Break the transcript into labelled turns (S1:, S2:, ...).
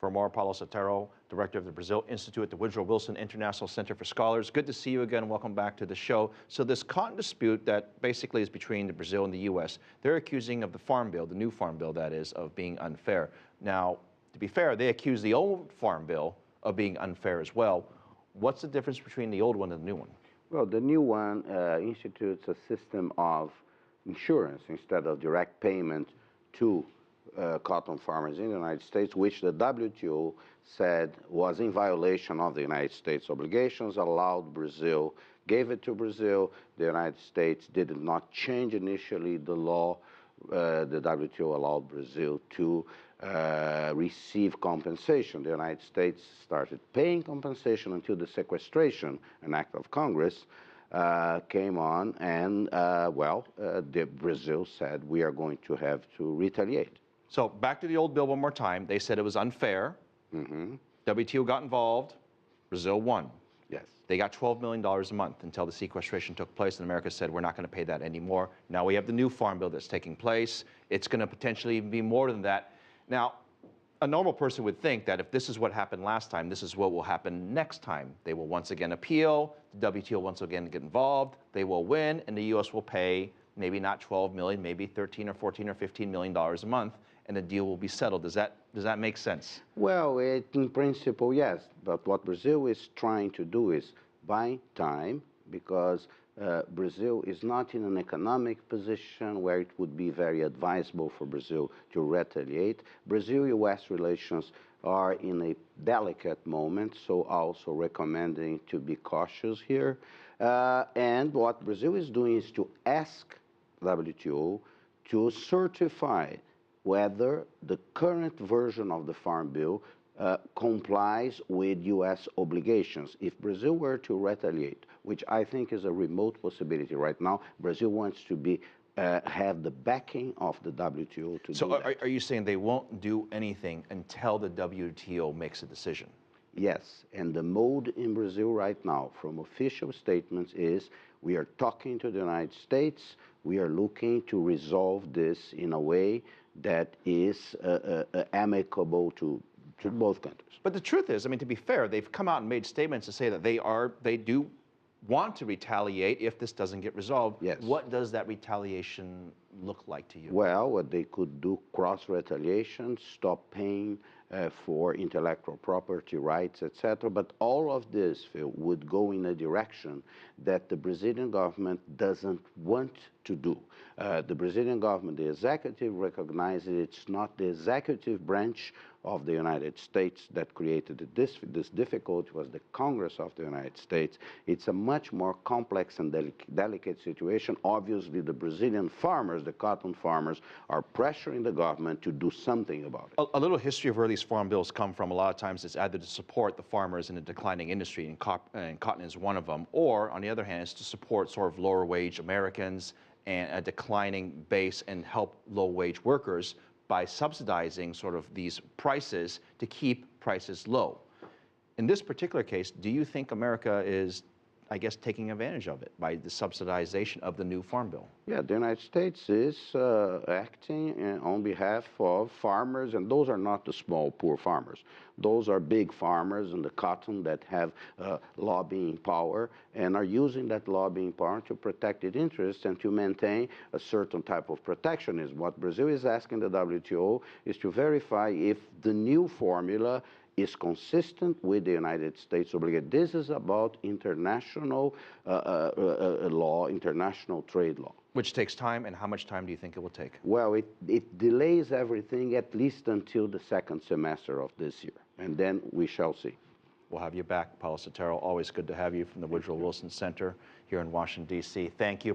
S1: For more, Paulo Sotero, Director of the Brazil Institute at the Woodrow Wilson International Center for Scholars. Good to see you again. Welcome back to the show. So this cotton dispute that basically is between Brazil and the U.S., they're accusing of the Farm Bill, the new Farm Bill that is, of being unfair. Now, to be fair, they accuse the old Farm Bill of being unfair as well. What's the difference between the old one and the new one?
S2: Well, the new one institutes a system of insurance instead of direct payment to cotton farmers in the United States, which the WTO said was in violation of the United States obligations, allowed Brazil, gave it to Brazil. The United States did not change initially the law. The WTO allowed Brazil to receive compensation. The United States started paying compensation until the sequestration, an act of Congress, came on, and Brazil said we are going to have to retaliate.
S1: So back to the old bill one more time. They said it was unfair. WTO got involved. Brazil won.
S2: Yes.
S1: They got $12 million a month until the sequestration took place, and America said, we're not going to pay that anymore. Now we have the new Farm Bill that's taking place. It's going to potentially be more than that. Now, a normal person would think that if this is what happened last time, this is what will happen next time. They will once again appeal. The WTO once again get involved. They will win, and the U.S. will pay maybe not 12 million, maybe 13 or 14 or $15 million a month, and the deal will be settled. Does that make sense?
S2: Well, in principle, yes. But what Brazil is trying to do is buy time, because Brazil is not in an economic position where it would be very advisable for Brazil to retaliate. Brazil-U.S. relations are in a delicate moment, so also recommending to be cautious here. And what Brazil is doing is to ask WTO to certify whether the current version of the Farm Bill complies with U.S. obligations. If Brazil were to retaliate, which I think is a remote possibility right now, Brazil wants to have the backing of the WTO to do that.
S1: So are you saying they won't do anything until the WTO makes a decision?
S2: Yes, and the mode in Brazil right now, from official statements, is we are talking to the United States, we are looking to resolve this in a way that is amicable to both countries.
S1: But the truth is, I mean, to be fair, they've come out and made statements to say that they do want to retaliate if this doesn't get resolved.
S2: Yes.
S1: What does that retaliation look like to you?
S2: Well, what they could do, cross-retaliation, stop paying for intellectual property rights, etc. But all of this, Phil, would go in a direction that the Brazilian government doesn't want to do. The Brazilian government, the executive, recognizes it's not the executive branch of the United States that created this difficulty. Was the Congress of the United States. It's a much more complex and delicate situation. Obviously, the Brazilian farmers, the cotton farmers, are pressuring the government to do something about it.
S1: A little history of where these farm bills come from. A lot of times it's either to support the farmers in a declining industry, and cotton is one of them, or on the other hand, it's to support sort of lower wage Americans and a declining base and help low wage workers by subsidizing sort of these prices to keep prices low. In this particular case, do you think America is, I guess, taking advantage of it by the subsidization of the new Farm Bill?
S2: Yeah, the United States is acting on behalf of farmers, and those are not the small, poor farmers. Those are big farmers in the cotton that have lobbying power and are using that lobbying power to protect its interests and to maintain a certain type of protectionism. What Brazil is asking the WTO is to verify if the new formula is consistent with the United States obligation. This is about international law, international trade law.
S1: Which takes time, and how much time do you think it will take?
S2: Well, it delays everything at least until the second semester of this year, and then we shall see.
S1: We'll have you back, Paulo Sotero. Always good to have you from the Woodrow Wilson Center here in Washington, D.C. Thank you.